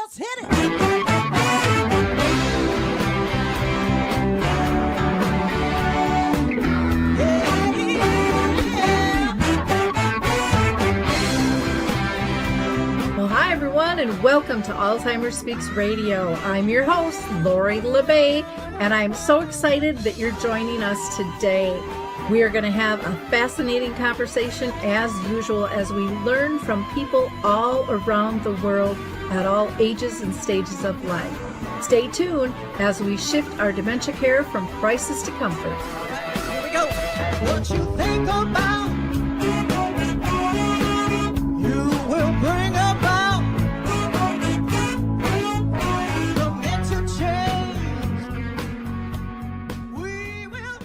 Let's hit it. Well, hi, everyone, and welcome to Alzheimer Speaks Radio. I'm your host, Lori LeBay, and I'm so excited that you're joining us today. We are going to have a fascinating conversation, as usual, as we learn from people all around the world at all ages and stages of life. Stay tuned as we shift our dementia care from crisis to comfort. Here we go. What you think about, you will bring about dementia change. We will.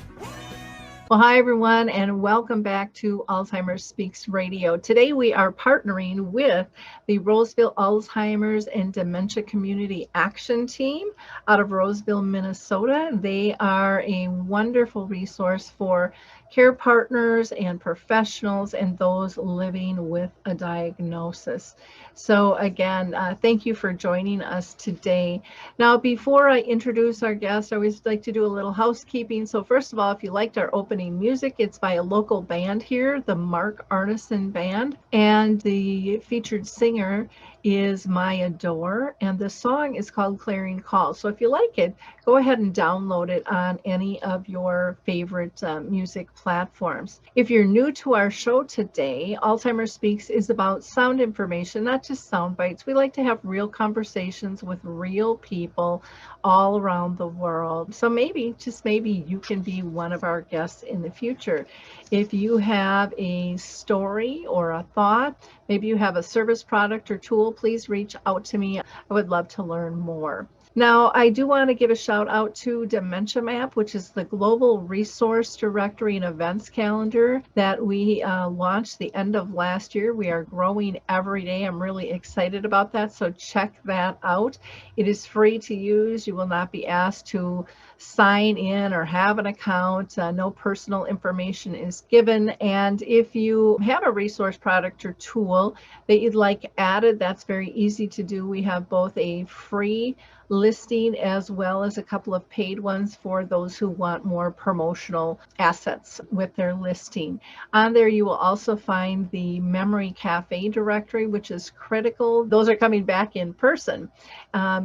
Well, hi, everyone, and welcome back to Alzheimer Speaks Radio. Today, we are partnering with the Roseville Alzheimer's and Dementia Community Action Team out of Roseville, Minnesota. They are a wonderful resource for care partners and professionals and those living with a diagnosis. So again, thank you for joining us today. Now, before I introduce our guest, I always like to do a little housekeeping. So first of all, if you liked our opening music, it's by a local band here, the Mark Arneson Band, and the featured singer is Maya Dore, and the song is called Clearing Call. So if you like it, go ahead and download it on any of your favorite music platforms. If you're new to our show today, Alzheimer Speaks is about sound information, not just sound bites. We like to have real conversations with real people all around the world. So maybe, just maybe, you can be one of our guests in the future. If you have a story or a thought, maybe you have a service, product, or tool, please reach out to me. I would love to learn more. Now, I do want to give a shout out to Dementia Map, which is the global resource directory and events calendar that we launched the end of last year. We are growing every day. I'm really excited about that, so check that out. It is free to use. You will not be asked to sign in or have an account. No personal information is given. And if you have a resource, product, or tool that you'd like added, that's very easy to do. We have both a free listing as well as a couple of paid ones for those who want more promotional assets with their listing. On there, you will also find the Memory Cafe directory, which is critical. Those are coming back in person,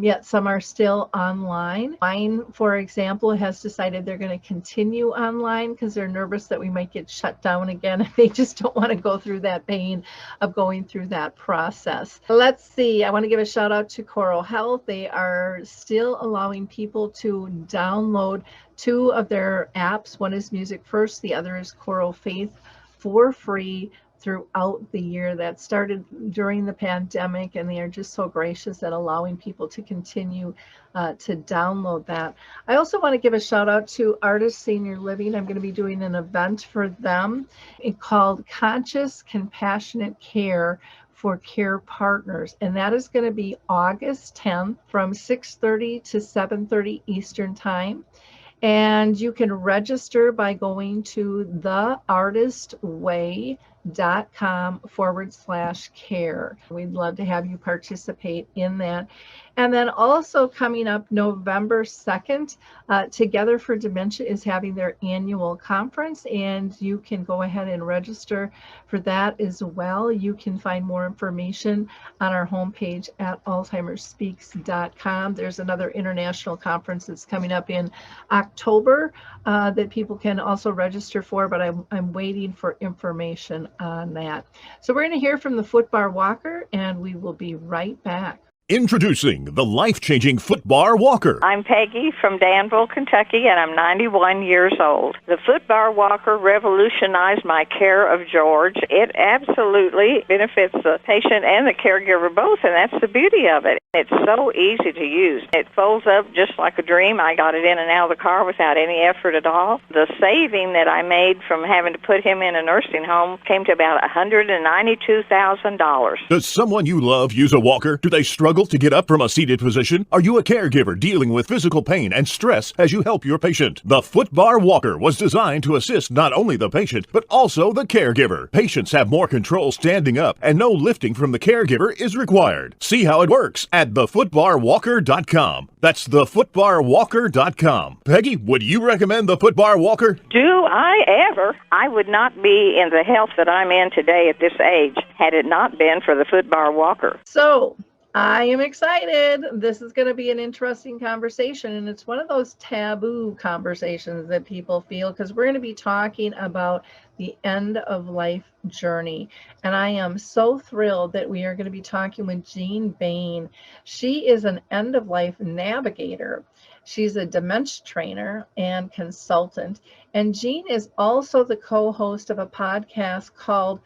yet some are still online. Mine, for example, has decided they're going to continue online because they're nervous that we might get shut down again. They just don't want to go through that pain of going through that process. Let's see. I want to give a shout out to Coral Health. They are still allowing people to download two of their apps. One is Music First, the other is Coral Faith, for free throughout the year. That started during the pandemic, and they are just so gracious at allowing people to continue to download that. I also want to give a shout out to Artist Senior Living. I'm going to be doing an event for them called Conscious Compassionate Care for Care Partners, and that is going to be August 10th from 6:30 to 7:30 Eastern Time. And you can register by going to theartistway.com/care. We'd love to have you participate in that. And then also coming up November 2nd, Together for Dementia is having their annual conference, and you can go ahead and register for that as well. You can find more information on our homepage at alzheimerspeaks.com. There's another international conference that's coming up in October that people can also register for, but I'm waiting for information on that. So we're going to hear from the FOOTBAR Walker, and we will be right back. Introducing the life-changing FOOTBAR Walker. I'm Peggy from Danville, Kentucky, and I'm 91 years old. The FOOTBAR Walker revolutionized my care of George. It absolutely benefits the patient and the caregiver both, and that's the beauty of it. It's so easy to use. It folds up just like a dream. I got it in and out of the car without any effort at all. The saving that I made from having to put him in a nursing home came to about $192,000. Does someone you love use a walker? Do they struggle struggle to get up from a seated position? Are you a caregiver dealing with physical pain and stress as you help your patient? The FOOTBAR Walker was designed to assist not only the patient, but also the caregiver. Patients have more control standing up, and no lifting from the caregiver is required. See how it works at thefootbarwalker.com. That's thefootbarwalker.com. Peggy, would you recommend the FOOTBAR Walker? Do I ever? I would not be in the health that I'm in today at this age had it not been for the FOOTBAR Walker. So I am excited. This is going to be an interesting conversation, and it's one of those taboo conversations that people feel, because we're going to be talking about the end of life journey. And I am so thrilled that we are going to be talking with Jeanne Bain. She is an end of life navigator. She's a dementia trainer and consultant. And Jeanne is also the co-host of a podcast called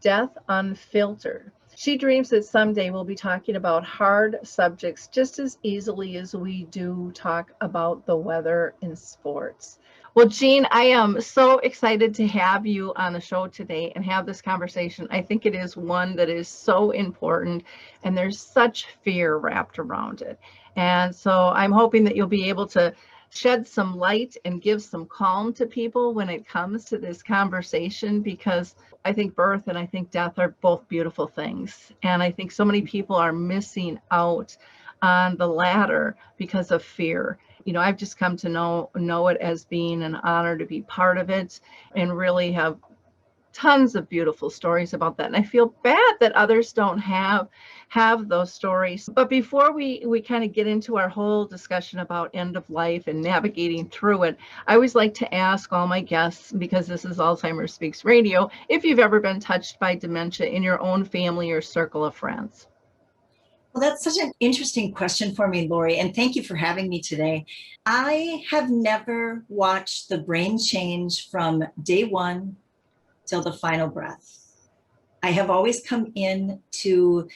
Death Unfiltered. She dreams that someday we'll be talking about hard subjects just as easily as we do talk about the weather in sports. Well, Jeanne, I am so excited to have you on the show today and have this conversation. I think it is one that is so important, and there's such fear wrapped around it. And so I'm hoping that you'll be able to shed some light and give some calm to people when it comes to this conversation, because I think birth and I think death are both beautiful things. And I think so many people are missing out on the latter because of fear. You know, I've just come to know it as being an honor to be part of it, and really have tons of beautiful stories about that. And I feel bad that others don't have those stories. But before we kind of get into our whole discussion about end of life and navigating through it, I always like to ask all my guests, because this is Alzheimer's Speaks Radio, if you've ever been touched by dementia in your own family or circle of friends. Well, that's such an interesting question for me, Lori, and thank you for having me today. I have never watched the brain change from day one till the final breath. I have always come in to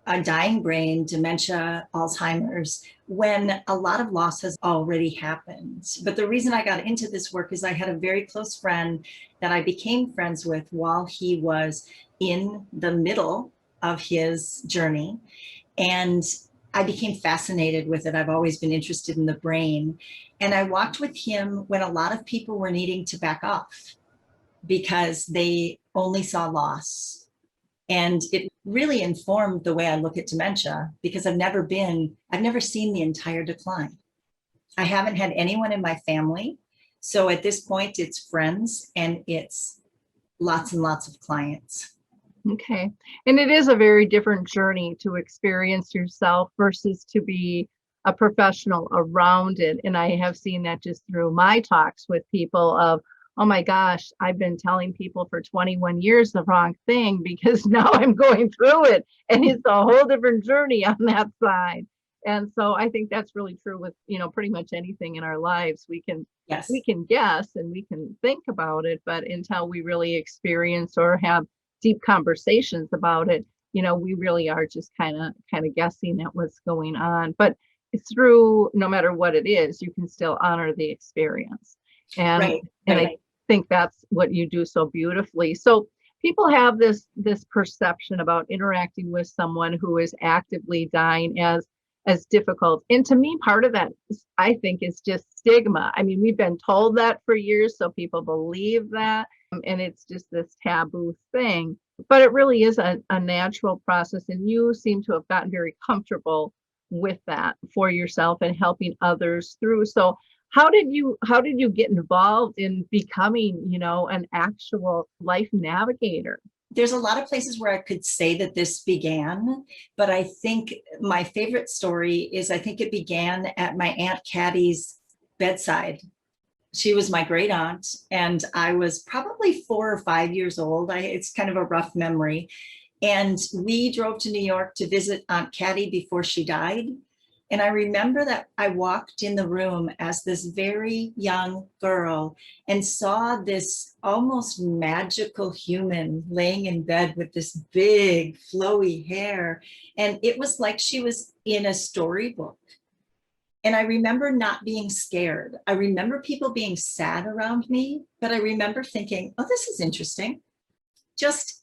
a dying brain, dementia, Alzheimer's, when a lot of loss has already happened. But the reason I got into this work is I had a very close friend that I became friends with while he was in the middle of his journey. And I became fascinated with it. I've always been interested in the brain. And I walked with him when a lot of people were needing to back off because they only saw loss. And it really informed the way I look at dementia, because I've never seen the entire decline. I haven't had anyone in my family. So at this point, it's friends and it's lots and lots of clients. Okay. And it is a very different journey to experience yourself versus to be a professional around it. And I have seen that just through my talks with people of, oh my gosh, I've been telling people for 21 years the wrong thing because now I'm going through it. And it's a whole different journey on that side. And so I think that's really true with, pretty much anything in our lives. We can guess and we can think about it, but until we really experience or have deep conversations about it, we really are just kind of guessing at what's going on. But through, no matter what it is, you can still honor the experience. And right. I think that's what you do so beautifully. So people have this perception about interacting with someone who is actively dying as difficult. And to me, part of that, I think, is just stigma. I mean, we've been told that for years, so people believe that. And it's just this taboo thing, but it really is a natural process. And you seem to have gotten very comfortable with that for yourself and helping others through. So how did you get involved in becoming, an actual life navigator? There's a lot of places where I could say that this began, but I think my favorite story is, I think it began at my Aunt Cattie's bedside. She was my great aunt, and I was probably 4 or 5 years old. It's kind of a rough memory. And we drove to New York to visit Aunt Cattie before she died. And I remember that I walked in the room as this very young girl and saw this almost magical human laying in bed with this big flowy hair. And it was like she was in a storybook. And I remember not being scared. I remember people being sad around me, but I remember thinking, oh, this is interesting.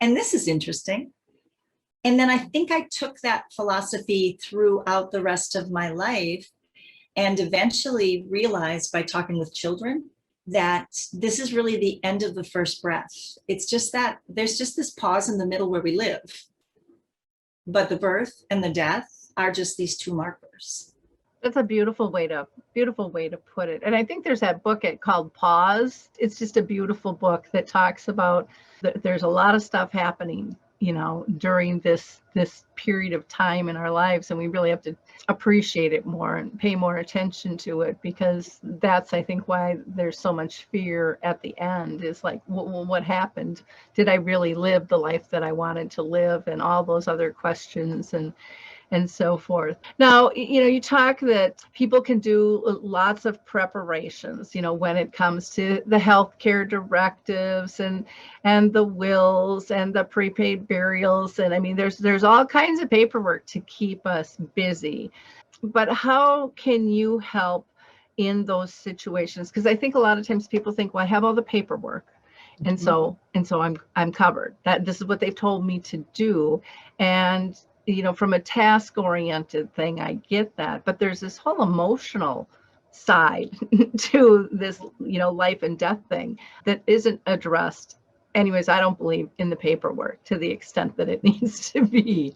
And this is interesting. And then I think I took that philosophy throughout the rest of my life, and eventually realized by talking with children that this is really the end of the first breath. It's just that there's just this pause in the middle where we live. But the birth and the death are just these two markers. That's a beautiful way to put it. And I think there's that book called Pause. It's just a beautiful book that talks about that there's a lot of stuff happening, during this period of time in our lives, and we really have to appreciate it more and pay more attention to it, because that's, I think, why there's so much fear at the end, is like, well, what happened? Did I really live the life that I wanted to live? And all those other questions and so forth. Now, you talk that people can do lots of preparations, when it comes to the healthcare directives and the wills and the prepaid burials. And I mean, there's all kinds of paperwork to keep us busy. But how can you help in those situations? Because I think a lot of times people think, well, I have all the paperwork, and so I'm covered. That this is what they've told me to do. And from a task-oriented thing, I get that, but there's this whole emotional side to this, life and death thing that isn't addressed. Anyways, I don't believe in the paperwork to the extent that it needs to be.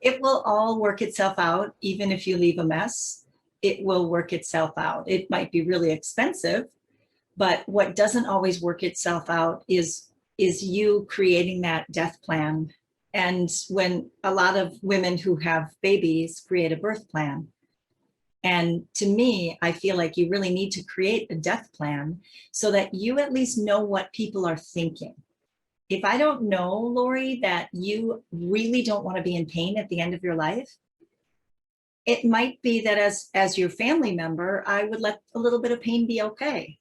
It will all work itself out. Even if you leave a mess, it will work itself out. It might be really expensive, but what doesn't always work itself out is you creating that death plan. And when a lot of women who have babies create a birth plan. And to me, I feel like you really need to create a death plan so that you at least know what people are thinking. If I don't know, Lori, that you really don't want to be in pain at the end of your life, it might be that as your family member, I would let a little bit of pain be okay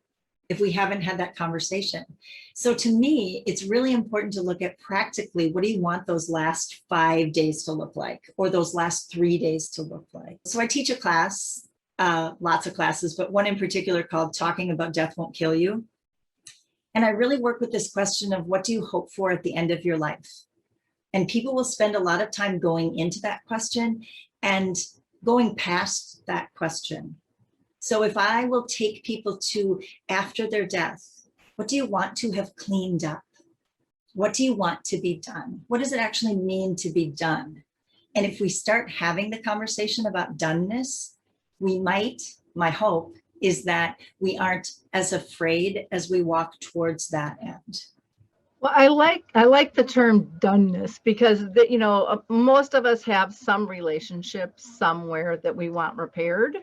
if we haven't had that conversation. So to me, it's really important to look at practically, what do you want those last 5 days to look like, or those last 3 days to look like? So I teach a class, lots of classes, but one in particular called Talking About Death Won't Kill You. And I really work with this question of, what do you hope for at the end of your life? And people will spend a lot of time going into that question and going past that question. So if I will take people to after their death, what do you want to have cleaned up? What do you want to be done? What does it actually mean to be done? And if we start having the conversation about doneness, my hope is that we aren't as afraid as we walk towards that end. Well, I like the term doneness, because most of us have some relationship somewhere that we want repaired.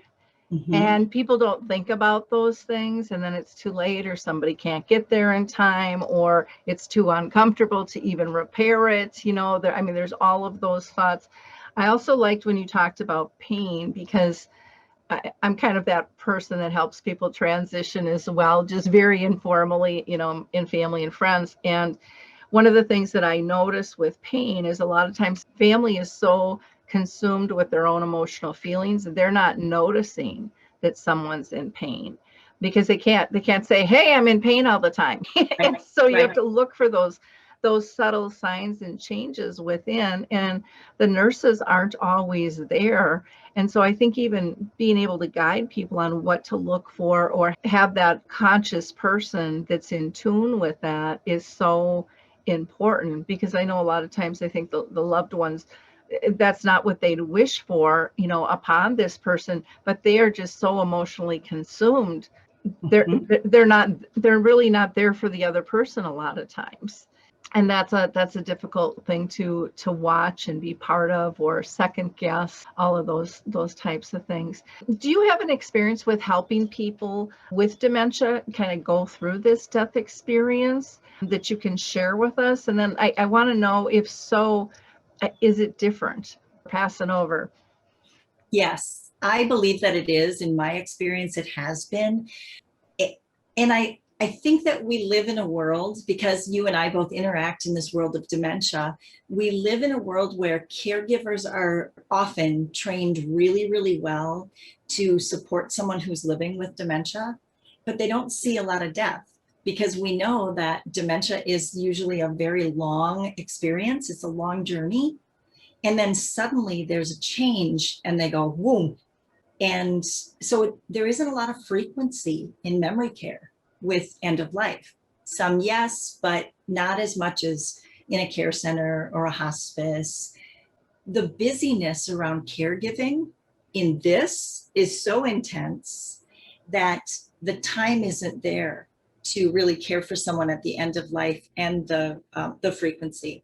Mm-hmm. And people don't think about those things, and then it's too late, or somebody can't get there in time, or it's too uncomfortable to even repair it. There's all of those thoughts. I also liked when you talked about pain, because I'm kind of that person that helps people transition as well, just very informally, in family and friends. And one of the things that I notice with pain is a lot of times family is so consumed with their own emotional feelings, they're not noticing that someone's in pain, because they can't say, hey, I'm in pain all the time. And so you have to look for those subtle signs and changes within, and the nurses aren't always there. And so I think even being able to guide people on what to look for, or have that conscious person that's in tune with that, is so important, because I know a lot of times I think the loved ones, that's not what they'd wish for, upon this person, but they are just so emotionally consumed. They're really not there for the other person a lot of times. And that's a difficult thing to watch and be part of, or second guess, all of those types of things. Do you have an experience with helping people with dementia kind of go through this death experience that you can share with us? And then I want to know, if so, is it different? Pass it over. Yes, I believe that it is. In my experience, it has been. And I think that we live in a world, because you and I both interact in this world of dementia, we live in a world where caregivers are often trained really, really well to support someone who's living with dementia, but they don't see a lot of death, because we know that dementia is usually a very long experience. It's a long journey. And then suddenly there's a change and they go, whoom. And so there isn't a lot of frequency in memory care with end of life. Some yes, but not as much as in a care center or a hospice. The busyness around caregiving in this is so intense that the time isn't there to really care for someone at the end of life, and the frequency.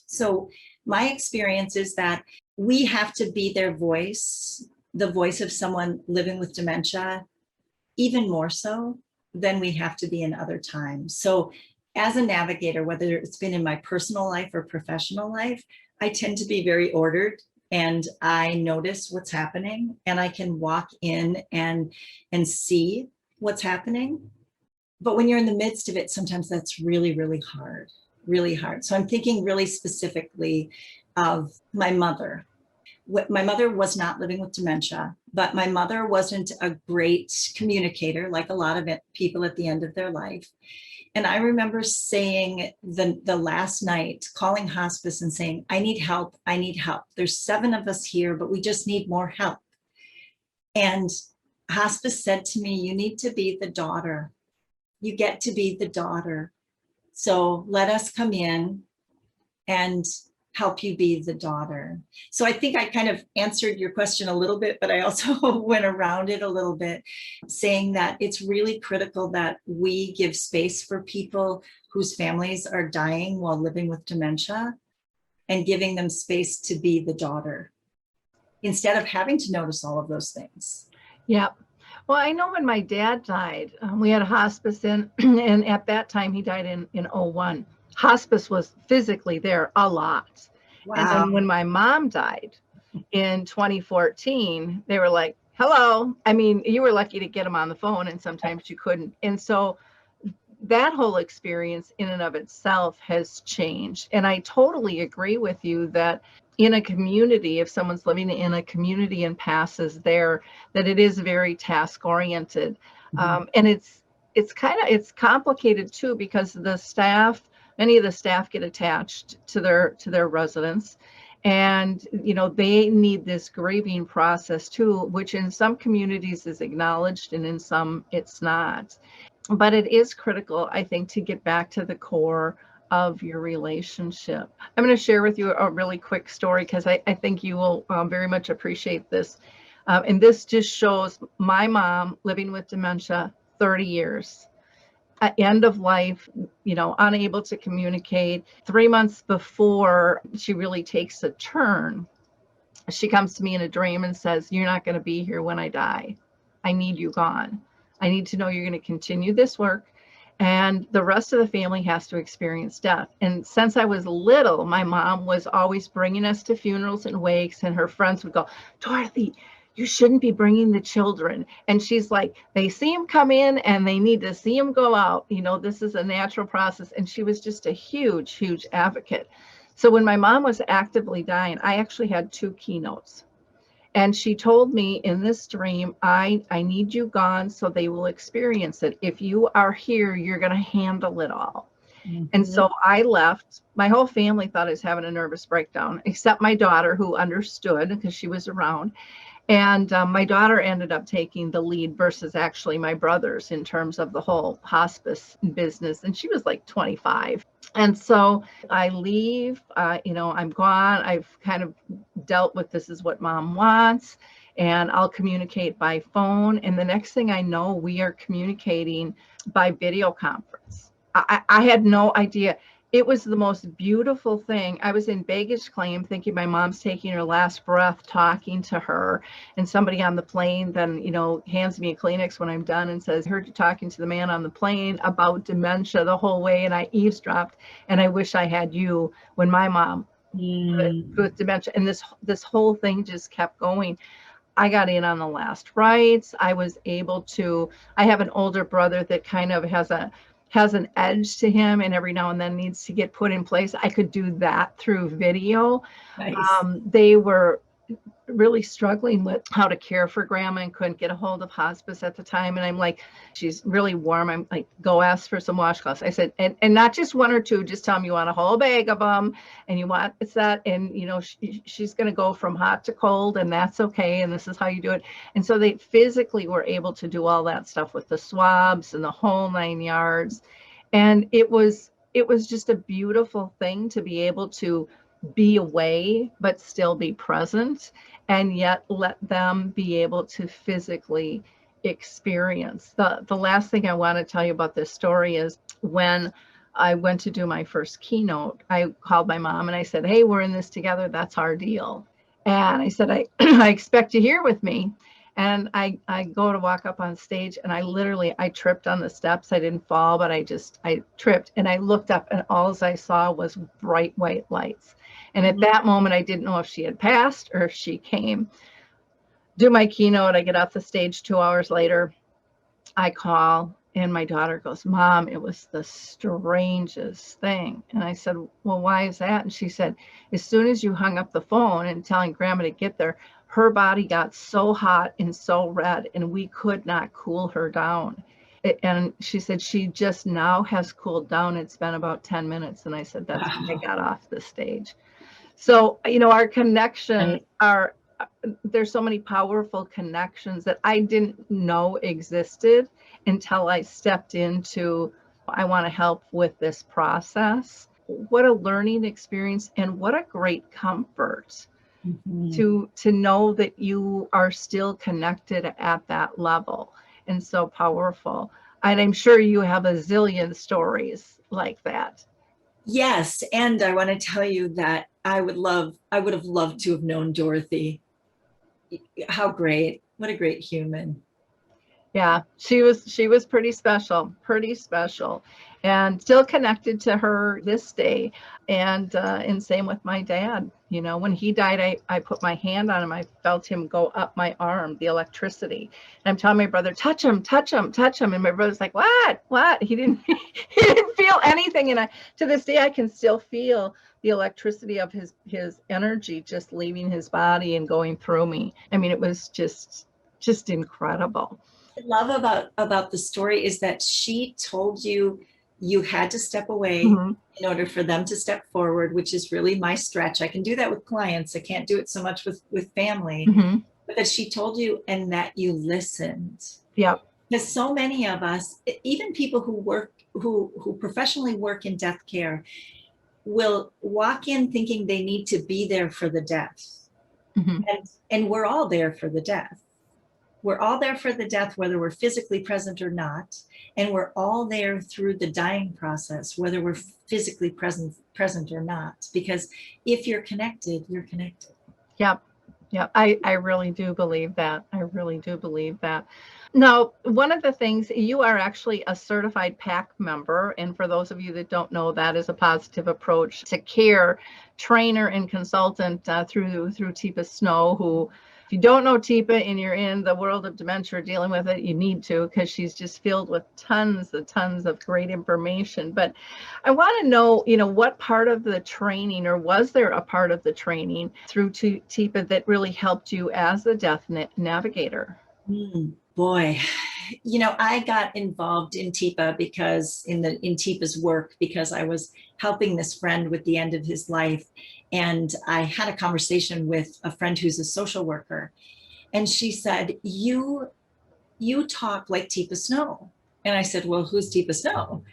So my experience is that we have to be their voice, the voice of someone living with dementia, even more so than we have to be in other times. So as a navigator, whether it's been in my personal life or professional life, I tend to be very ordered, and I notice what's happening, and I can walk in and see what's happening. But when you're in the midst of it, sometimes that's really, really hard, really hard. So I'm thinking really specifically of my mother. My mother was not living with dementia, but my mother wasn't a great communicator like a lot of people at the end of their life. And I remember saying the last night, calling hospice and saying, I need help, I need help. There's 7 of us here, but we just need more help. And hospice said to me, you need to be the daughter. You get to be the daughter. So let us come in and help you be the daughter. So I think I kind of answered your question a little bit, but I also went around it a little bit, saying that it's really critical that we give space for people whose families are dying while living with dementia, and giving them space to be the daughter instead of having to notice all of those things. Yeah. Well, I know when my dad died, we had a hospice in, and at that time he died in 01. Hospice was physically there a lot. Wow. And then when my mom died in 2014, they were like, hello. I mean, you were lucky to get them on the phone, and sometimes you couldn't. And so that whole experience in and of itself has changed. And I totally agree with you that in a community, if someone's living in a community and passes there, that it is very task oriented. And it's complicated too, because the staff, many of the staff get attached to their residents, and they need this grieving process too, which in some communities is acknowledged and in some it's not. But it is critical, I think, to get back to the core of your relationship. I'm going to share with you a really quick story, because I think you will very much appreciate this. And this just shows my mom living with dementia 30 years. At end of life, unable to communicate. 3 months before she really takes a turn, she comes to me in a dream and says, you're not going to be here when I die. I need you gone. I need to know you're going to continue this work, and the rest of the family has to experience death. And since I was little, my mom was always bringing us to funerals and wakes, and her friends would go, Dorothy, you shouldn't be bringing the children. And she's like, they see them come in and they need to see them go out. This is a natural process. And she was just a huge, huge advocate. So when my mom was actively dying, I actually had 2 keynotes. And she told me in this dream, I need you gone so they will experience it. If you are here, you're going to handle it all. Mm-hmm. And so I left. My whole family thought I was having a nervous breakdown, except my daughter, who understood because she was around. And my daughter ended up taking the lead versus actually my brothers in terms of the whole hospice business. And she was like 25. And so I leave, I'm gone. I've kind of dealt with, this is what mom wants, and I'll communicate by phone. And the next thing I know, we are communicating by video conference. I had no idea. It was the most beautiful thing. I was in baggage claim thinking my mom's taking her last breath, talking to her, and somebody on the plane then, hands me a Kleenex when I'm done and says, I heard you talking to the man on the plane about dementia the whole way, and I eavesdropped, and I wish I had you when my mom with dementia. And this whole thing just kept going. I got in on the last rites. I was able to, I have an older brother that kind of has an edge to him and every now and then needs to get put in place. I could do that through video. Nice. They were really struggling with how to care for grandma and couldn't get a hold of hospice at the time. And I'm like, she's really warm. I'm like, go ask for some washcloths. I said, and not just one or two, just tell them you want a whole bag of them and you want it's that. And, you know, she's going to go from hot to cold and that's okay. And this is how you do it. And so they physically were able to do all that stuff with the swabs and the whole 9 yards. And it was just a beautiful thing to be able to be away, but still be present, and yet let them be able to physically experience. The last thing I want to tell you about this story is when I went to do my first keynote, I called my mom and I said, hey, we're in this together. That's our deal. And I said, I expect you here with me. And I go to walk up on stage and I tripped on the steps. I didn't fall, but I tripped and I looked up and all I saw was bright white lights. And at that moment, I didn't know if she had passed or if she came. Do my keynote. I get off the stage 2 hours later. I call and my daughter goes, Mom, it was the strangest thing. And I said, well, why is that? And she said, as soon as you hung up the phone and telling Grandma to get there, her body got so hot and so red and we could not cool her down. And she said, she just now has cooled down. It's been about 10 minutes. And I said, that's when I got off the stage. So, you know, our connections there's so many powerful connections that I didn't know existed until I stepped into, I want to help with this process. What a learning experience and what a great comfort to know that you are still connected at that level, and so powerful. And I'm sure you have a zillion stories like that. Yes, and I want to tell you that I would have loved to have known Dorothy. How great. What a great human. Yeah, she was pretty special, and still connected to her this day. And same with my dad. You know, when he died, I put my hand on him. I felt him go up my arm, the electricity. And I'm telling my brother, touch him. And my brother's like, what? He didn't feel anything. And to this day, I can still feel the electricity of his energy just leaving his body and going through me. I mean, it was just incredible. Love about the story is that she told you had to step away in order for them to step forward, which is really my stretch. I can do that with clients. I can't do it so much with family, but that she told you and that you listened. Yep. Because so many of us, even people who professionally work in death care, will walk in thinking they need to be there for the death. And we're all there for the death. We're all there for the death, whether we're physically present or not. And we're all there through the dying process, whether we're physically present or not. Because if you're connected, you're connected. Yep. I really do believe that. Now, one of the things, you are actually a certified PAC member. And for those of you that don't know, that is a positive approach to care trainer and consultant through Teepa Snow, who, if you don't know Teepa and you're in the world of dementia or dealing with it, you need to, because she's just filled with tons of great information. But I want to know, you know, what part of the training, or was there a part of the training through Teepa that really helped you as a death navigator? Boy, you know, I got involved in Teepa because in Teepa's work, because I was helping this friend with the end of his life. And I had a conversation with a friend who's a social worker. And she said, you talk like Teepa Snow. And I said, well, who's Teepa Snow?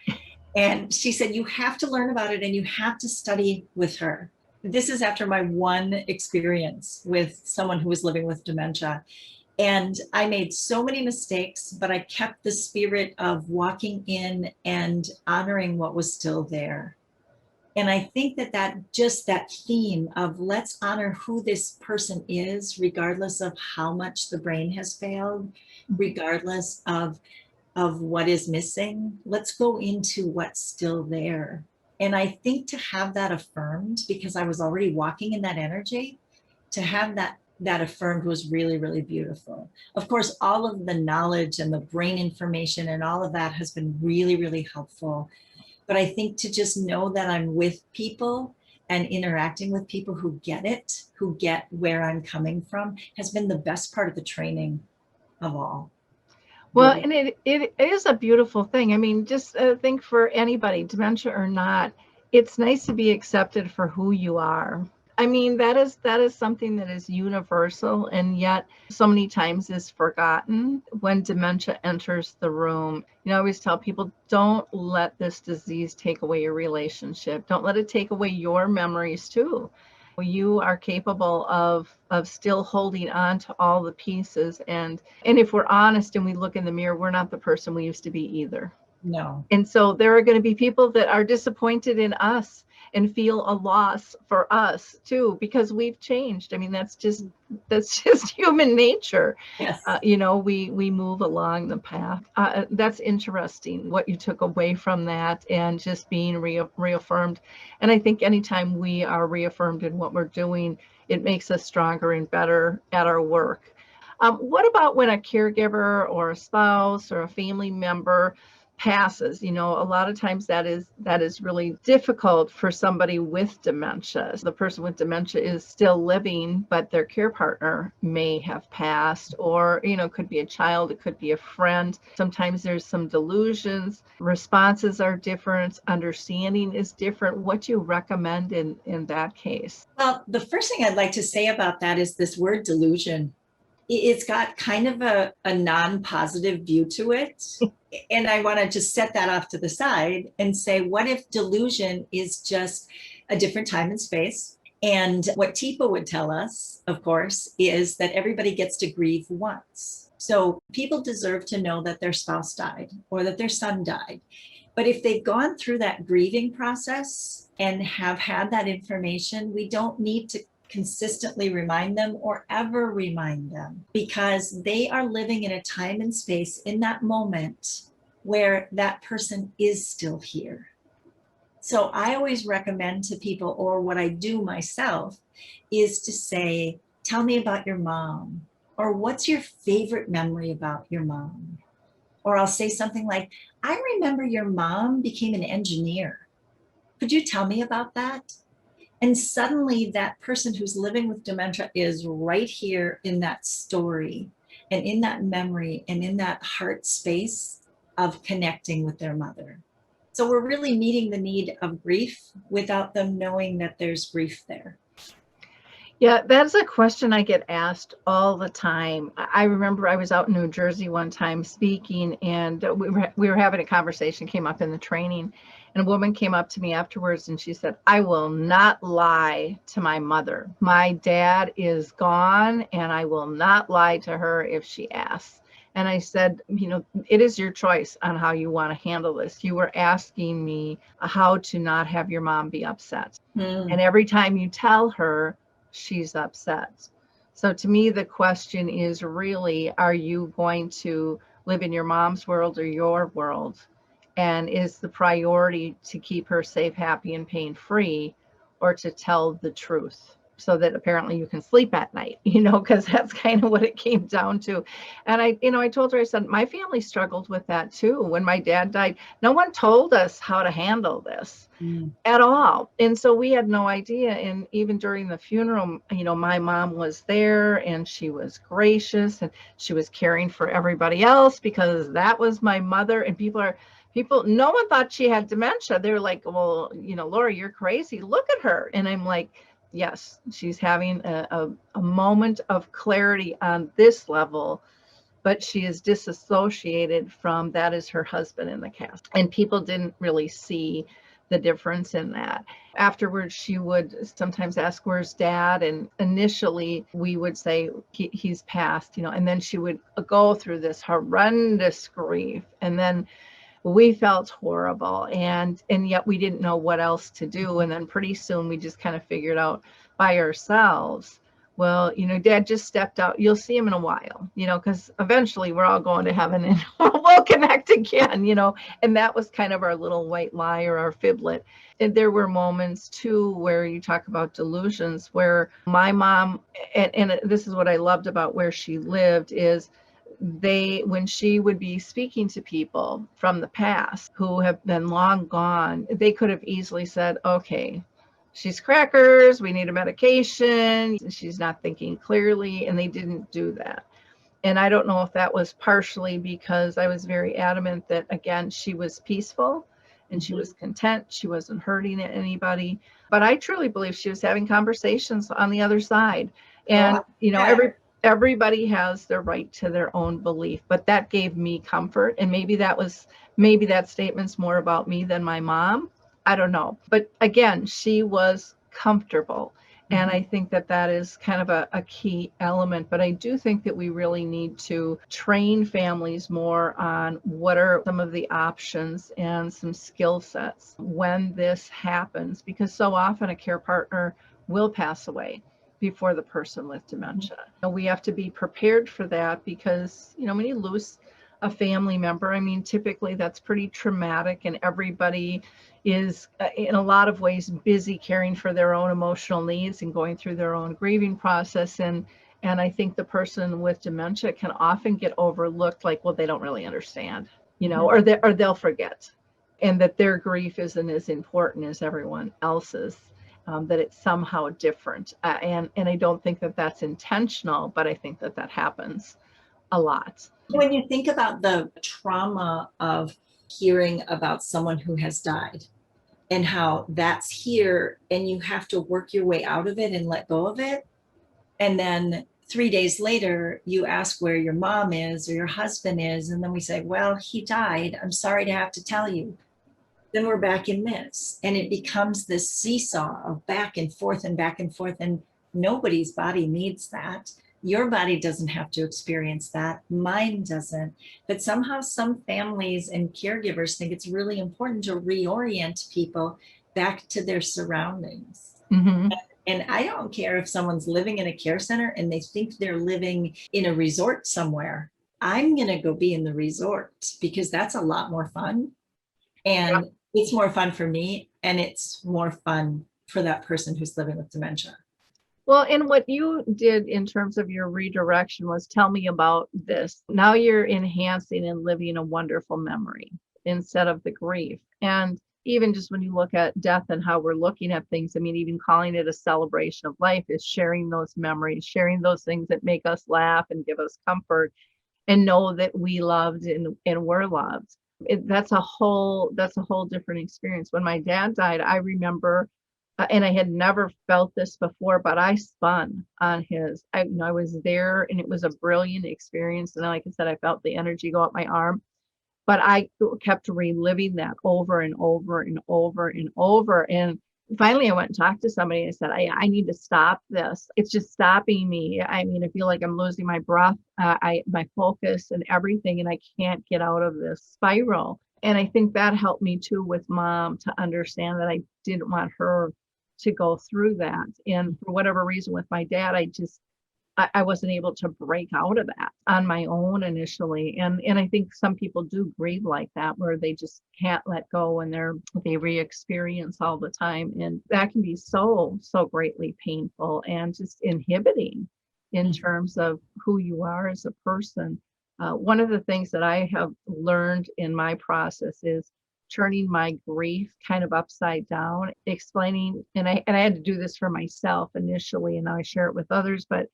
And she said, you have to learn about it and you have to study with her. This is after my one experience with someone who was living with dementia. And I made so many mistakes, but I kept the spirit of walking in and honoring what was still there. And I think that theme of let's honor who this person is, regardless of how much the brain has failed, regardless of what is missing, let's go into what's still there. And I think to have that affirmed, because I was already walking in that energy, to have that affirmed was really, really beautiful. Of course, all of the knowledge and the brain information and all of that has been really, really helpful. But I think to just know that I'm with people and interacting with people who get it, who get where I'm coming from, has been the best part of the training of all. Well, Really. and it is a beautiful thing. I mean, just think for anybody, dementia or not, it's nice to be accepted for who you are. I mean, that is something that is universal, and yet so many times is forgotten when dementia enters the room. You know, I always tell people, don't let this disease take away your relationship. Don't let it take away your memories too. You are capable of still holding on to all the pieces, and if we're honest and we look in the mirror, we're not the person we used to be either. No. And so there are going to be people that are disappointed in us and feel a loss for us too, because we've changed. I mean, that's just human nature. Yes. You know, we move along the path. That's interesting what you took away from that, and just being reaffirmed. And I think anytime we are reaffirmed in what we're doing, it makes us stronger and better at our work. What about when a caregiver or a spouse or a family member passes? You know, a lot of times that is really difficult for somebody with dementia. So the person with dementia is still living, but their care partner may have passed, or, you know, it could be a child, it could be a friend. Sometimes there's some delusions, responses are different, understanding is different. What do you recommend in that case? Well, the first thing I'd like to say about that is this word delusion. It's got kind of a non-positive view to it. And I want to just set that off to the side and say, what if delusion is just a different time and space? And what TIPA would tell us, of course, is that everybody gets to grieve once. So people deserve to know that their spouse died or that their son died. But if they've gone through that grieving process and have had that information, we don't need to consistently remind them or ever remind them, because they are living in a time and space in that moment where that person is still here. So I always recommend to people, or what I do myself, is to say, tell me about your mom, or what's your favorite memory about your mom? Or I'll say something like, I remember your mom became an engineer. Could you tell me about that? And suddenly that person who's living with dementia is right here in that story and in that memory and in that heart space of connecting with their mother. So we're really meeting the need of grief without them knowing that there's grief there. Yeah, that's a question I get asked all the time. I remember I was out in New Jersey one time speaking, and we were having a conversation, came up in the training, and a woman came up to me afterwards and she said, I will not lie to my mother. My dad is gone, and I will not lie to her if she asks. And I said, you know, it is your choice on how you want to handle this. You were asking me how to not have your mom be upset. And every time you tell her, she's upset. So to me, the question is really, are you going to live in your mom's world or your world? And is the priority to keep her safe, happy, and pain-free, or to tell the truth so that apparently you can sleep at night, you know, because that's kind of what it came down to. And I told her, I said, my family struggled with that too. When my dad died, no one told us how to handle this at all. And so we had no idea. And even during the funeral, you know, my mom was there and she was gracious and she was caring for everybody else because that was my mother. And no one thought she had dementia. They're like, well, you know, Laura, you're crazy. Look at her. And I'm like, yes, she's having a moment of clarity on this level, but she is disassociated from that is her husband in the cast. And people didn't really see the difference in that. Afterwards, she would sometimes ask, where's dad? And initially we would say he's passed, you know, and then she would go through this horrendous grief. And then we felt horrible, and yet we didn't know what else to do. And then pretty soon we just kind of figured out by ourselves, well, you know, dad just stepped out. You'll see him in a while, you know, because eventually we're all going to heaven and we'll connect again, you know. And that was kind of our little white lie or our fiblet. And there were moments too where you talk about delusions, where my mom, and this is what I loved about where she lived, is when she would be speaking to people from the past who have been long gone, they could have easily said, okay, she's crackers, we need a medication, she's not thinking clearly, and they didn't do that. And I don't know if that was partially because I was very adamant that, again, she was peaceful and she was content. She wasn't hurting anybody. But I truly believe she was having conversations on the other side. And, everybody has their right to their own belief. But that gave me comfort. And maybe that statement's more about me than my mom. I don't know. But again, she was comfortable. And I think that is kind of a key element. But I do think that we really need to train families more on what are some of the options and some skill sets when this happens, because so often a care partner will pass away before the person with dementia. We have to be prepared for that because, when you lose a family member, I mean, typically that's pretty traumatic, and everybody is in a lot of ways busy caring for their own emotional needs and going through their own grieving process. And I think the person with dementia can often get overlooked, like, well, they don't really understand, or they'll forget, and that their grief isn't as important as everyone else's, that it's somehow different. And I don't think that that's intentional, but I think that happens a lot. When you think about the trauma of hearing about someone who has died and how that's here and you have to work your way out of it and let go of it, and then 3 days later you ask where your mom is or your husband is, and then we say, well, he died, I'm sorry to have to tell you, then we're back in this, and it becomes this seesaw of back and forth, and nobody's body needs that. Your body doesn't have to experience that. Mine doesn't. But somehow some families and caregivers think it's really important to reorient people back to their surroundings. Mm-hmm. And I don't care if someone's living in a care center and they think they're living in a resort somewhere. I'm going to go be in the resort because that's a lot more fun. And it's more fun for me, and it's more fun for that person who's living with dementia. Well, and what you did in terms of your redirection was tell me about this. Now you're enhancing and living a wonderful memory instead of the grief. And even just when you look at death and how we're looking at things, I mean, even calling it a celebration of life is sharing those memories, sharing those things that make us laugh and give us comfort and know that we loved and were loved. That's a whole different experience. When my dad died, I remember, and I had never felt this before, but I spun on his. I was there, and it was a brilliant experience. And then, like I said, I felt the energy go up my arm, but I kept reliving that over and over and over and over. And finally, I went and talked to somebody. I said, I need to stop this. It's just stopping me. I mean, I feel like I'm losing my breath, my focus and everything, and I can't get out of this spiral. And I think that helped me too with Mom to understand that I didn't want her to go through that. And for whatever reason with my dad, I wasn't able to break out of that on my own initially. And I think some people do grieve like that, where they just can't let go and they re-experience all the time. And that can be so greatly painful and just inhibiting in terms of who you are as a person. One of the things that I have learned in my process is turning my grief kind of upside down, explaining, and I had to do this for myself initially, and now I share it with others, but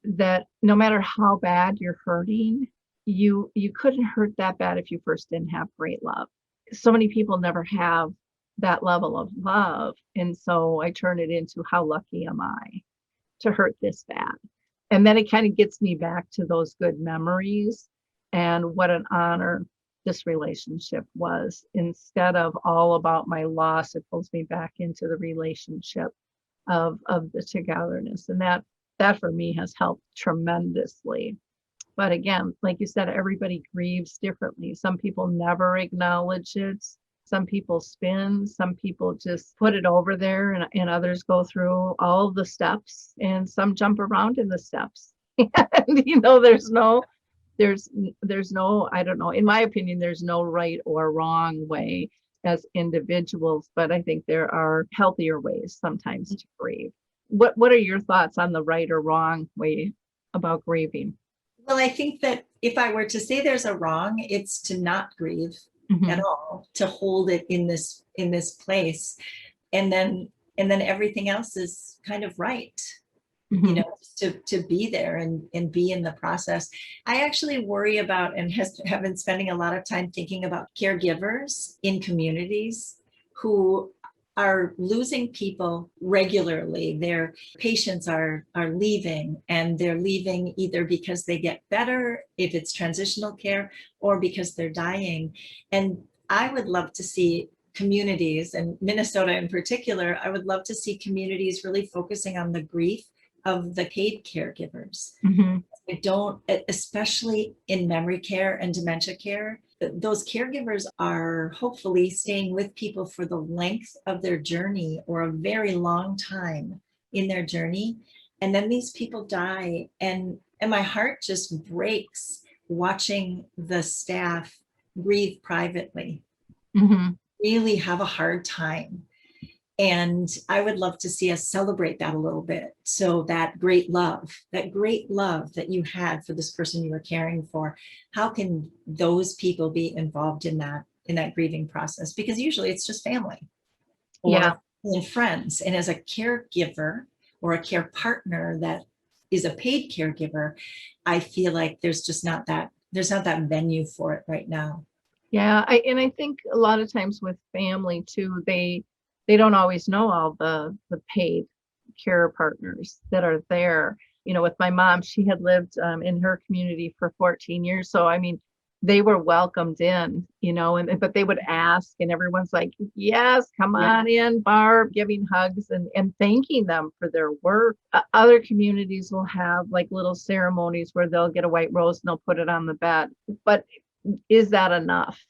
that no matter how bad you're hurting, you couldn't hurt that bad if you first didn't have great love. So many people never have that level of love. And so I turn it into, how lucky am I to hurt this bad? And then it kind of gets me back to those good memories and what an honor this relationship was. Instead of all about my loss, it pulls me back into the relationship of the togetherness. And that for me has helped tremendously. But again, like you said, everybody grieves differently. Some people never acknowledge it. Some people spin, some people just put it over there, and others go through all the steps, and some jump around in the steps. And there's no, I don't know, in my opinion, there's no right or wrong way as individuals, but I think there are healthier ways sometimes to grieve. What are your thoughts on the right or wrong way about grieving? Well, I think that if I were to say there's a wrong, it's to not grieve at all, to hold it in this place. And then and then everything else is kind of right. Mhm. You know, to be there and be in the process. I actually worry about and have been spending a lot of time thinking about caregivers in communities who are losing people regularly. Their patients are leaving, and they're leaving either because they get better, if it's transitional care, or because they're dying. And I would love to see communities, and Minnesota in particular, I would love to see communities really focusing on the grief of the paid caregivers. Mhm. I don't, especially in memory care and dementia care, those caregivers are hopefully staying with people for the length of their journey or a very long time in their journey. And then these people die, and my heart just breaks watching the staff grieve privately, Mhm. really have a hard time. And I would love to see us celebrate that a little bit. So that great love that you had for this person you were caring for, how can those people be involved in that grieving process? Because usually it's just family Yeah. or friends. And as a caregiver or a care partner that is a paid caregiver, I feel like there's not that venue for it right now. Yeah, I think a lot of times with family too, they don't always know all the paid care partners that are there. You know, with my mom, she had lived in her community for 14 years, so I mean, they were welcomed in, you know, and but they would ask, and everyone's like, "Yes, come Yeah. on in, Barb," giving hugs and thanking them for their work. Other communities will have like little ceremonies where they'll get a white rose and they'll put it on the bed, but is that enough?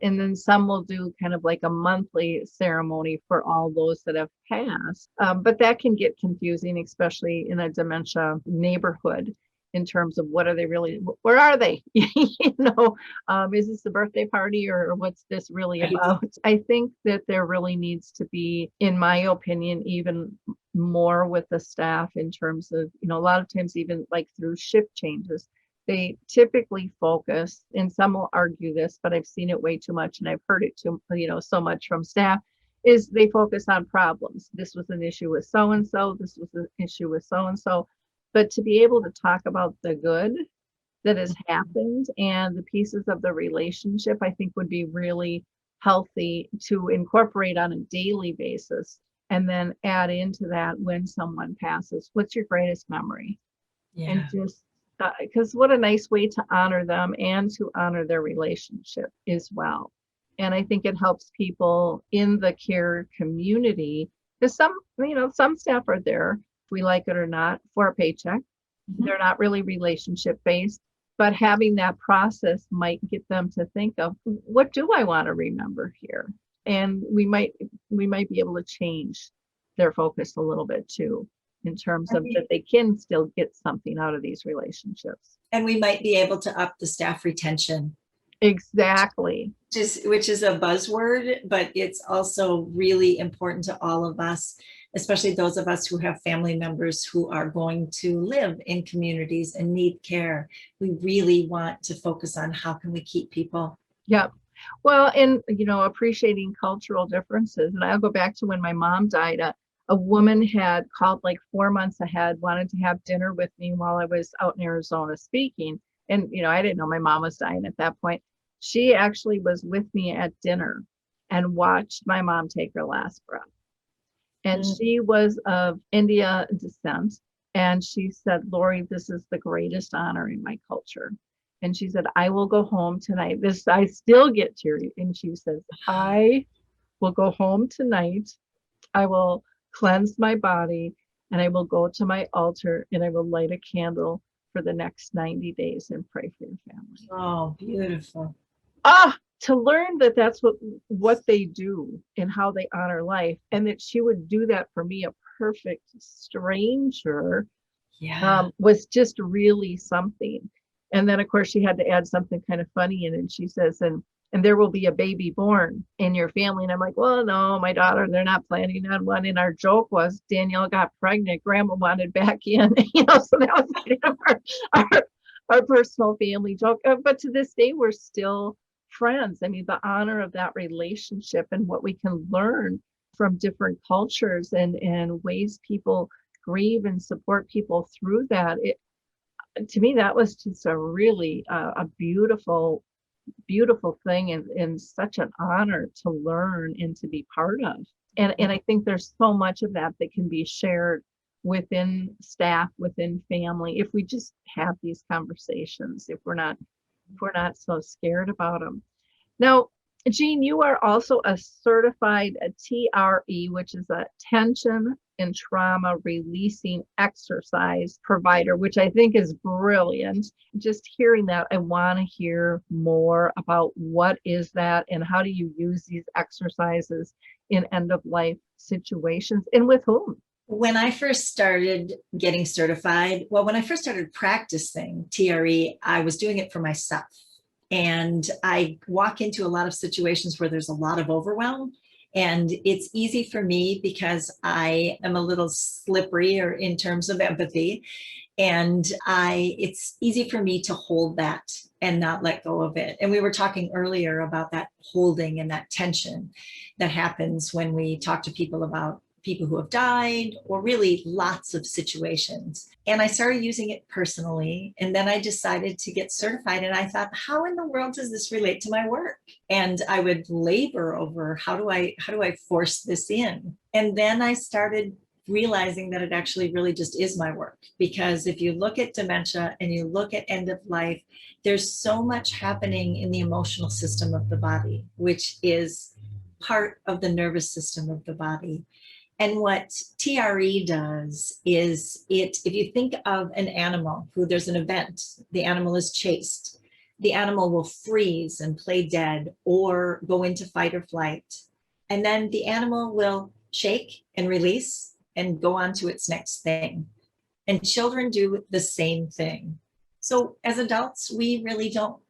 And then some will do kind of like a monthly ceremony for all those that have passed. But that can get confusing, especially in a dementia neighborhood, in terms of what are they really, where are they? You know, is this a birthday party or what's this really Right. about? I think that there really needs to be, in my opinion, even more with the staff in terms of, you know, a lot of times even like through shift changes, they typically focus, and some will argue this, but I've seen it way too much and I've heard it too, you know, so much from staff, is they focus on problems. This was an issue with so and so, this was an issue with so and so. But to be able to talk about the good that has happened and the pieces of the relationship, I think would be really healthy to incorporate on a daily basis, and then add into that when someone passes. What's your greatest memory? And Yeah. just because what a nice way to honor them and to honor their relationship as well. And I think it helps people in the care community, because some, you know, some staff are there, if we like it or not, for a paycheck. Mhm. They're not really relationship based, but having that process might get them to think of, what do I want to remember here? And we might be able to change their focus a little bit too, in terms I of think- that they can still get something out of these relationships. And we might be able to up the staff retention, Exactly. which is a buzzword, but it's also really important to all of us, especially those of us who have family members who are going to live in communities and need care. We really want to focus on how can we keep people. Yep. Well, and you know, appreciating cultural differences. And I'll go back to when my mom died. A woman had called like 4 months ahead, wanted to have dinner with me while I was out in Arizona speaking. And you know, I didn't know my mom was dying at that point. She actually was with me at dinner and watched my mom take her last breath. And Mm. she was of India descent. And she said, "Lori, this is the greatest honor in my culture." And she said, "I will go home tonight." This, I still get teary. And she says, "I will go home tonight. I will cleanse my body, and I will go to my altar, and I will light a candle for the next 90 days and pray for your family." Oh, beautiful. To learn that that's what they do and how they honor life, and that she would do that for me, a perfect stranger, Yeah. was just really something. And then of course she had to add something kind of funny in it. And she says, and there will be a baby born in your family. And I'm like, well, no, my daughter, they're not planning on one. And our joke was Danielle got pregnant, grandma wanted back in, you know, so that was kind of our personal family joke. But to this day, we're still friends. I mean, the honor of that relationship and what we can learn from different cultures and ways people grieve and support people through that. To me, that was just a really a beautiful thing and such an honor to learn and to be part of. And I think there's so much of that that can be shared within staff, within family, if we just have these conversations, if we're not so scared about them. Now, Jeanne, you are also a certified TRE, which is a tension and trauma releasing exercise provider, which I think is brilliant. Just hearing that, I want to hear more about what is that and how do you use these exercises in end of life situations and with whom? When I first started getting certified, when I first started practicing TRE, I was doing it for myself. And I walk into a lot of situations where there's a lot of overwhelm. And it's easy for me because I am a little slippery or in terms of empathy. And it's easy for me to hold that and not let go of it. And we were talking earlier about that holding and that tension that happens when we talk to people about people who have died, or really lots of situations. And I started using it personally. And then I decided to get certified. And I thought, how in the world does this relate to my work? And I would labor over how do I force this in? And then I started realizing that it actually really just is my work. Because if you look at dementia and you look at end of life, there's so much happening in the emotional system of the body, which is part of the nervous system of the body. And what TRE does is if you think of an animal who there's an event, the animal is chased, the animal will freeze and play dead or go into fight or flight. And then the animal will shake and release and go on to its next thing. And children do the same thing. So as adults, we really don't.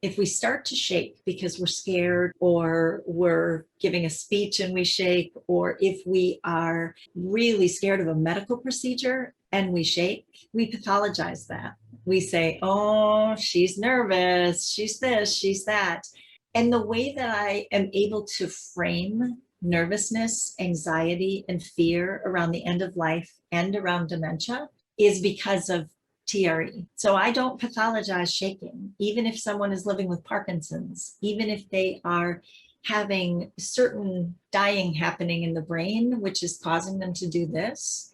If we start to shake because we're scared, or we're giving a speech and we shake, or if we are really scared of a medical procedure and we shake, we pathologize that. We say, oh, she's nervous, she's this, she's that. And the way that I am able to frame nervousness, anxiety, and fear around the end of life and around dementia is because of TRE. So I don't pathologize shaking, even if someone is living with Parkinson's, even if they are having certain dying happening in the brain, which is causing them to do this.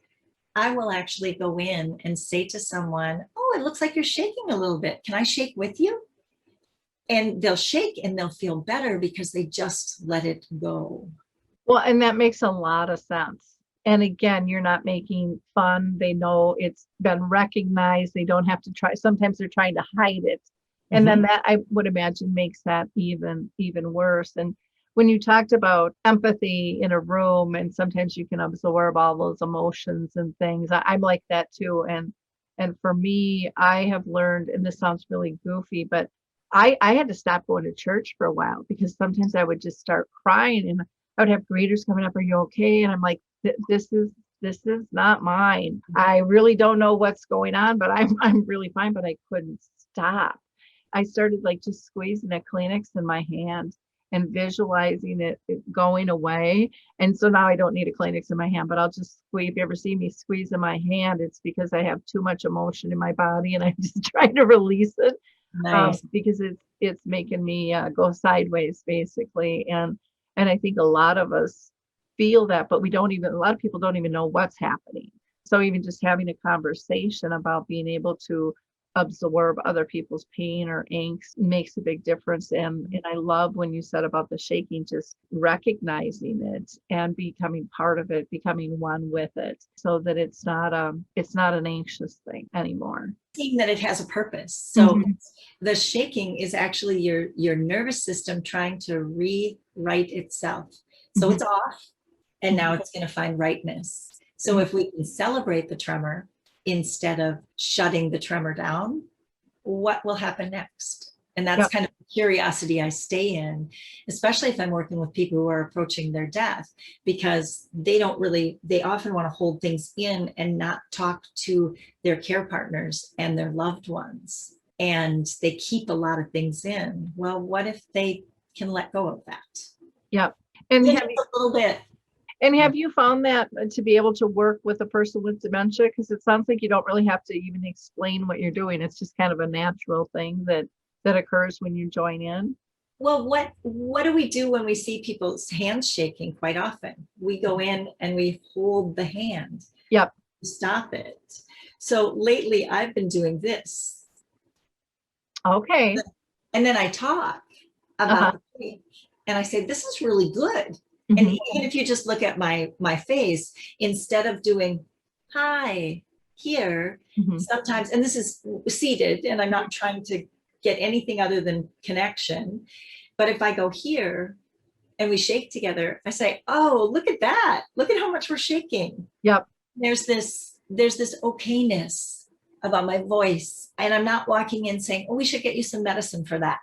I will actually go in and say to someone, oh, it looks like you're shaking a little bit. Can I shake with you? And they'll shake and they'll feel better because they just let it go. Well, and that makes a lot of sense. And again, you're not making fun. They know it's been recognized. They don't have to try. Sometimes they're trying to hide it. And then that, I would imagine, makes that even worse. And when you talked about empathy in a room, and sometimes you can absorb all those emotions and things, I'm like that too. And for me, I have learned, and this sounds really goofy, but I had to stop going to church for a while because sometimes I would just start crying and I would have greeters coming up, are you okay? And I'm like, this is not mine. I really don't know what's going on, but I'm really fine, but I couldn't stop. I started like just squeezing a Kleenex in my hand and visualizing it going away. And so now I don't need a Kleenex in my hand, but I'll just squeeze. If you ever see me squeeze in my hand, it's because I have too much emotion in my body and I'm just trying to release it. Nice. Because it's making me go sideways basically. And I think a lot of us feel that, but a lot of people don't even know what's happening. So even just having a conversation about being able to absorb other people's pain or angst makes a big difference. And I love when you said about the shaking, just recognizing it and becoming part of it, becoming one with it, so that it's not an anxious thing anymore. Seeing that it has a purpose. So the shaking is actually your nervous system trying to rewrite itself. So it's off. And now it's going to find rightness. So if we can celebrate the tremor instead of shutting the tremor down, what will happen next? And that's kind of the curiosity I stay in, especially if I'm working with people who are approaching their death, because they often want to hold things in and not talk to their care partners and their loved ones. And they keep a lot of things in. Well, what if they can let go of that? Yep. And a little bit. And have you found that to be able to work with a person with dementia? Because it sounds like you don't really have to even explain what you're doing. It's just kind of a natural thing that occurs when you join in. Well, what do we do when we see people's hands shaking? Quite often, we go in and we hold the hand. Yep. Stop it. So lately, I've been doing this. Okay. And then I talk about the cake, and I say, "This is really good." And even if you just look at my face, instead of doing hi here, sometimes, and this is seated, and I'm not trying to get anything other than connection. But if I go here and we shake together, I say, "Oh, look at that. Look at how much we're shaking." Yep. There's this okayness about my voice. And I'm not walking in saying, "Oh, we should get you some medicine for that."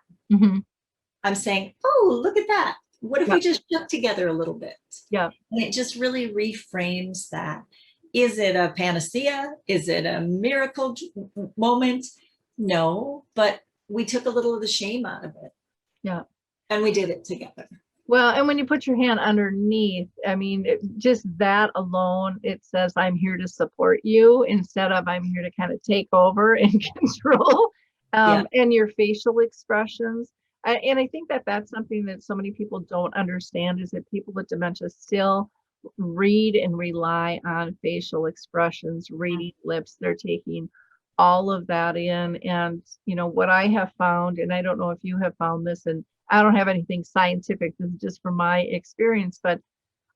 I'm saying, "Oh, look at that. What if we just shook together a little bit?" Yeah. And it just really reframes that. Is it a panacea? Is it a miracle moment? No, but we took a little of the shame out of it. Yeah. And we did it together. Well, and when you put your hand underneath, I mean, just that alone, it says, "I'm here to support you," instead of "I'm here to kind of take over and control." And your facial expressions. And I think that that's something that so many people don't understand, is that people with dementia still read and rely on facial expressions, reading lips. They're taking all of that in. And, what I have found, and I don't know if you have found this, and I don't have anything scientific, this is just from my experience, but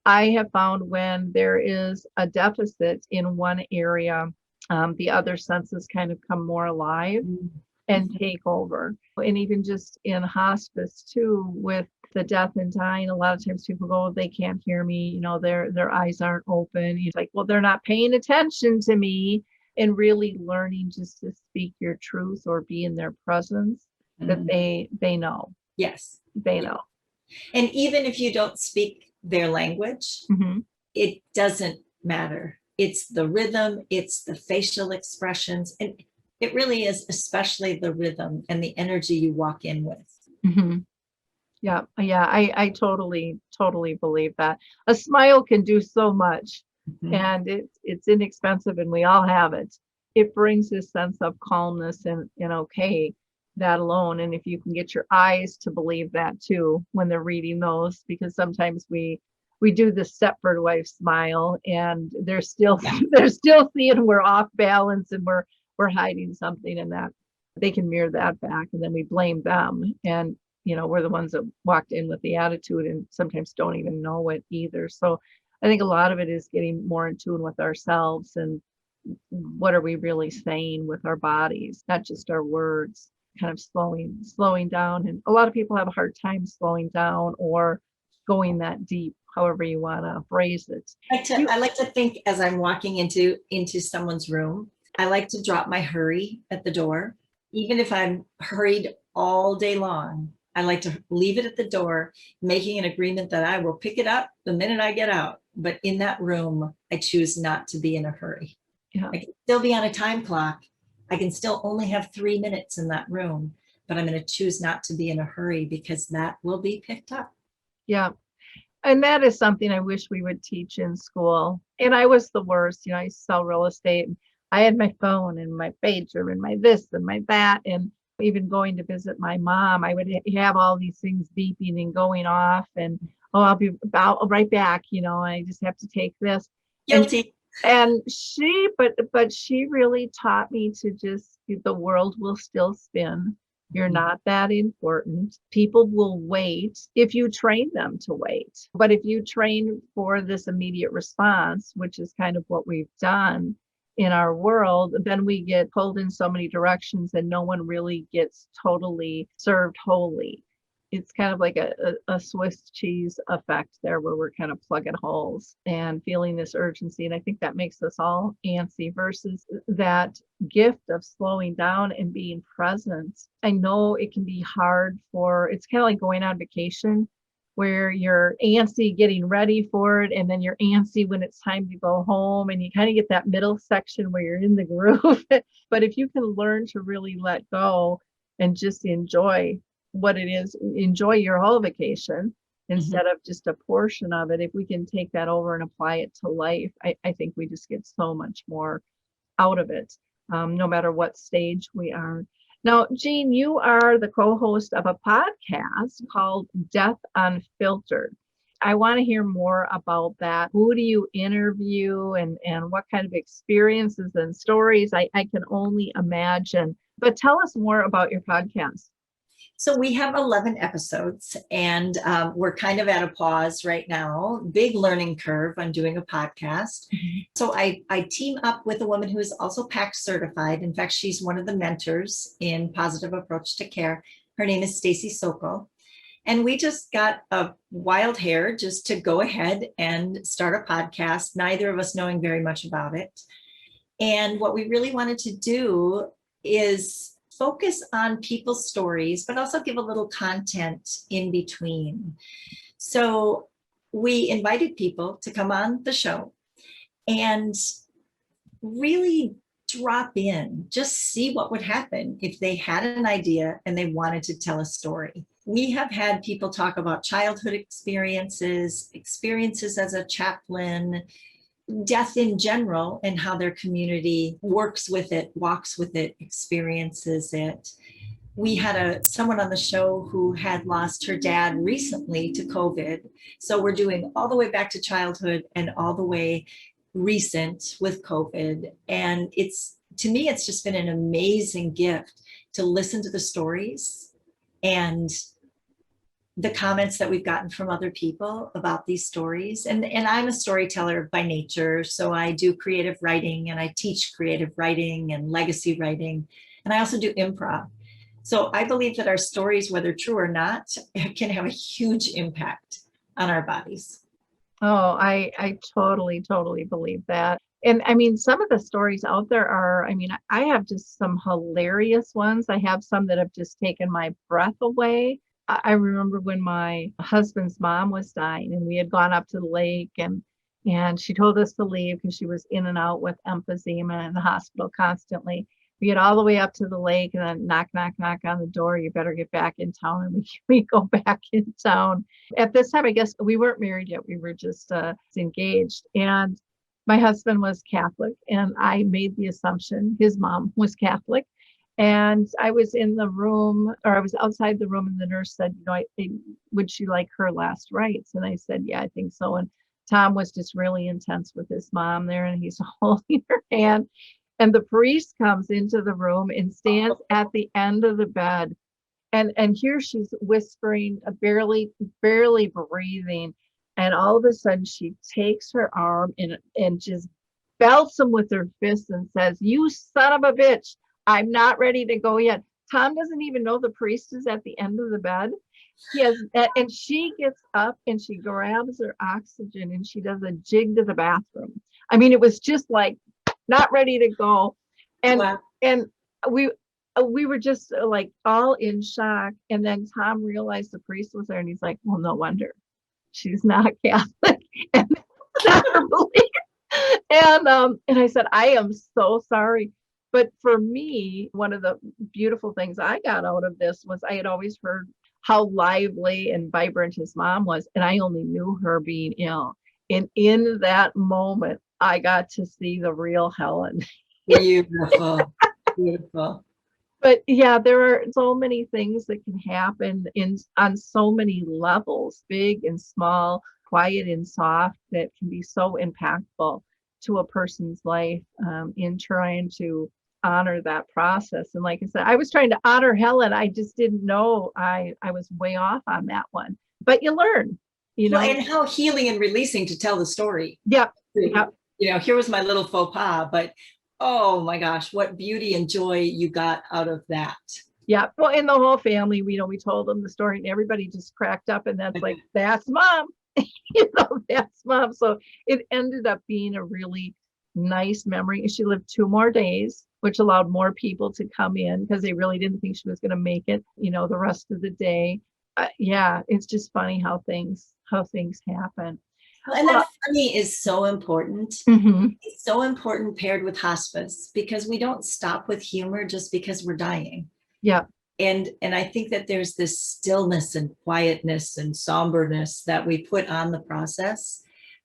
I have found when there is a deficit in one area, the other senses kind of come more alive and take over. And even just in hospice too, with the death and dying, a lot of times people go, "They can't hear me, their eyes aren't open." It's like, well, they're not paying attention to me. And really learning just to speak your truth or be in their presence, that they know. Yes. They know. And even if you don't speak their language, it doesn't matter. It's the rhythm, it's the facial expressions, and it really is especially the rhythm and the energy you walk in with. Yeah, I totally believe that. A smile can do so much, and it's inexpensive, and we all have it. It brings this sense of calmness and okay, that alone. And if you can get your eyes to believe that too when they're reading those, because sometimes we do the Stepford wife smile, and they're still seeing we're off balance and we're hiding something, and that they can mirror that back, and then we blame them. And we're the ones that walked in with the attitude and sometimes don't even know it either. So I think a lot of it is getting more in tune with ourselves and what are we really saying with our bodies, not just our words, kind of slowing down. And a lot of people have a hard time slowing down or going that deep, however you want to phrase it. I like to think as I'm walking into someone's room, I like to drop my hurry at the door. Even if I'm hurried all day long, I like to leave it at the door, making an agreement that I will pick it up the minute I get out. But in that room, I choose not to be in a hurry. Yeah. I can still be on a time clock. I can still only have 3 minutes in that room, but I'm going to choose not to be in a hurry because that will be picked up. Yeah. And that is something I wish we would teach in school. And I was the worst. I sell real estate. And I had my phone and my pager and my this and my that. And even going to visit my mom, I would have all these things beeping and going off. And, I'll be right back. I just have to take this. Guilty. And but she really taught me to just, the world will still spin. You're not that important. People will wait if you train them to wait. But if you train for this immediate response, which is kind of what we've done in our world, then we get pulled in so many directions and no one really gets totally served wholly. It's kind of like a Swiss cheese effect there, where we're kind of plugging holes and feeling this urgency. And I think that makes us all antsy versus that gift of slowing down and being present. I know it can be hard it's kind of like going on vacation, where you're antsy getting ready for it, and then you're antsy when it's time to go home, and you kind of get that middle section where you're in the groove. But if you can learn to really let go and just enjoy what it is, enjoy your whole vacation, instead of just a portion of it. If we can take that over and apply it to life, I think we just get so much more out of it, no matter what stage we are. Now, Jeanne, you are the co-host of a podcast called Death Unfiltered. I want to hear more about that. Who do you interview and what kind of experiences and stories? I can only imagine. But tell us more about your podcast. So we have 11 episodes, and we're kind of at a pause right now. Big learning curve on doing a podcast. So I team up with a woman who is also PACT certified. In fact, she's one of the mentors in Positive Approach to Care. Her name is Stacy Sokol. And we just got a wild hair just to go ahead and start a podcast, neither of us knowing very much about it. And what we really wanted to do is focus on people's stories, but also give a little content in between. So we invited people to come on the show and really drop in, just see what would happen if they had an idea and they wanted to tell a story. We have had people talk about childhood experiences as a chaplain, death in general, and how their community works with it, walks with it, experiences it. We had someone on the show who had lost her dad recently to COVID. So we're doing all the way back to childhood and all the way recent with COVID. And to me, it's just been an amazing gift to listen to the stories and the comments that we've gotten from other people about these stories. And I'm a storyteller by nature. So I do creative writing, and I teach creative writing and legacy writing. And I also do improv. So I believe that our stories, whether true or not, can have a huge impact on our bodies. Oh, I totally believe that. And I mean, some of the stories out there I have just some hilarious ones. I have some that have just taken my breath away. I remember when my husband's mom was dying, and we had gone up to the lake, and she told us to leave because she was in and out with emphysema in the hospital constantly. We get all the way up to the lake, and then knock on the door. You better get back in town. And we go back in town. At this time, I guess we weren't married yet. We were just engaged. And my husband was Catholic, and I made the assumption his mom was Catholic. And I was in the room, or I was outside the room, and the nurse said, would she like her last rites? And I said, yeah, I think so. And Tom was just really intense with his mom there, and he's holding her hand. And the priest comes into the room and stands at the end of the bed. And here she's whispering, barely breathing. And all of a sudden she takes her arm and just belts him with her fist and says, "You son of a bitch, I'm not ready to go yet." Tom doesn't even know the priest is at the end of the bed. And she gets up and she grabs her oxygen and she does a jig to the bathroom. I mean, it was just like not ready to go. And Wow. and we were just like all in shock. And then Tom realized the priest was there, and he's like, "Well, no wonder she's not Catholic." And that's not her belief. And I said, "I am so sorry." But for me, one of the beautiful things I got out of this was I had always heard how lively and vibrant his mom was, and I only knew her being ill. And in that moment, I got to see the real Helen. Beautiful. Beautiful. But yeah, there are so many things that can happen on so many levels, big and small, quiet and soft, that can be so impactful to a person's life in trying to honor that process. And like I said, I was trying to honor Helen. I just didn't know I was way off on that one. But you learn, you know. Well, and how healing and releasing to tell the story. Yep. Here was my little faux pas, but oh my gosh, what beauty and joy you got out of that. Yeah. Well, in the whole family, we told them the story, and everybody just cracked up, and that's like, that's mom. That's mom. So it ended up being a really nice memory. She lived 2 more days, which allowed more people to come in because they really didn't think she was going to make it, the rest of the day. Yeah, it's just funny how things happen. And that funny is so important. Mm-hmm. It's so important paired with hospice, because we don't stop with humor just because we're dying. Yeah. And I think that there's this stillness and quietness and somberness that we put on the process.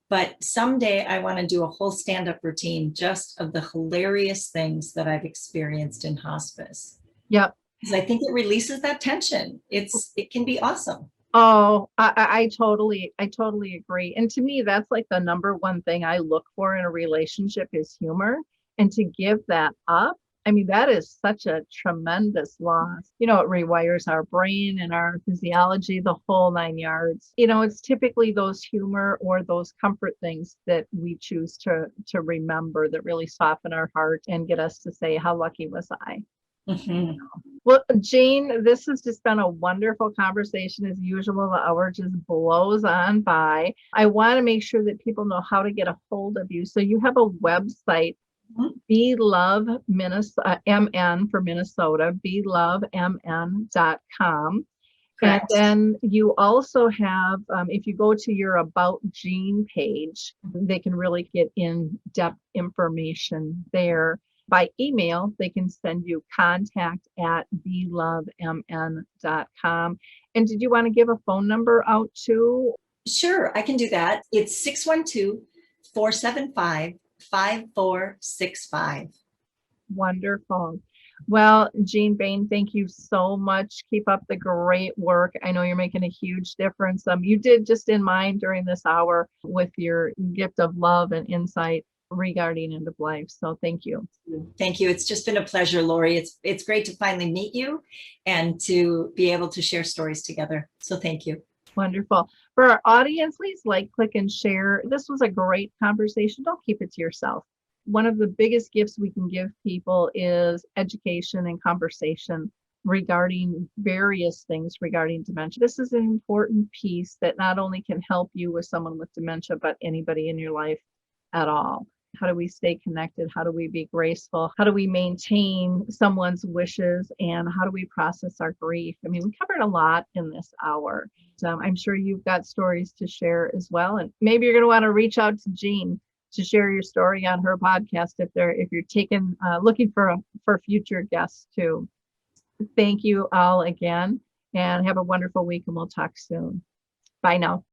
But someday I want to do a whole stand-up routine just of the hilarious things that I've experienced in hospice. Yep. Because I think it releases that tension. It can be awesome. Oh, I totally agree. And to me, that's like the number one thing I look for in a relationship is humor. And to give that up, I mean, that is such a tremendous loss. You know, it rewires our brain and our physiology, the whole 9 yards. You know, it's typically those humor or those comfort things that we choose to remember that really soften our heart and get us to say, how lucky was I? Mm-hmm. Well, Jeanne, this has just been a wonderful conversation. As usual, the hour just blows on by. I want to make sure that people know how to get a hold of you. So you have a website, Be Love Minnesota, MN for Minnesota, belovemn.com. And then you also have, if you go to your About Jeanne page, they can really get in-depth information there. By email, they can send you contact@belovemn.com. And did you want to give a phone number out too? Sure, I can do that. It's 612-475-5465. Wonderful. Well, Jeanne Bain, thank you so much. Keep up the great work. I know you're making a huge difference. You did just in mine during this hour with your gift of love and insight regarding end of life. So thank you. Thank you. It's just been a pleasure, Lori. It's great to finally meet you and to be able to share stories together. So thank you. Wonderful. For our audience, please like, click, and share. This was a great conversation. Don't keep it to yourself. One of the biggest gifts we can give people is education and conversation regarding various things regarding dementia. This is an important piece that not only can help you with someone with dementia, but anybody in your life at all. How do we stay connected? How do we be graceful? How do we maintain someone's wishes? And how do we process our grief? I mean, we covered a lot in this hour. I'm sure you've got stories to share as well. And maybe you're going to want to reach out to Jeanne to share your story on her podcast if you're looking for future guests too. Thank you all again and have a wonderful week, and we'll talk soon. Bye now.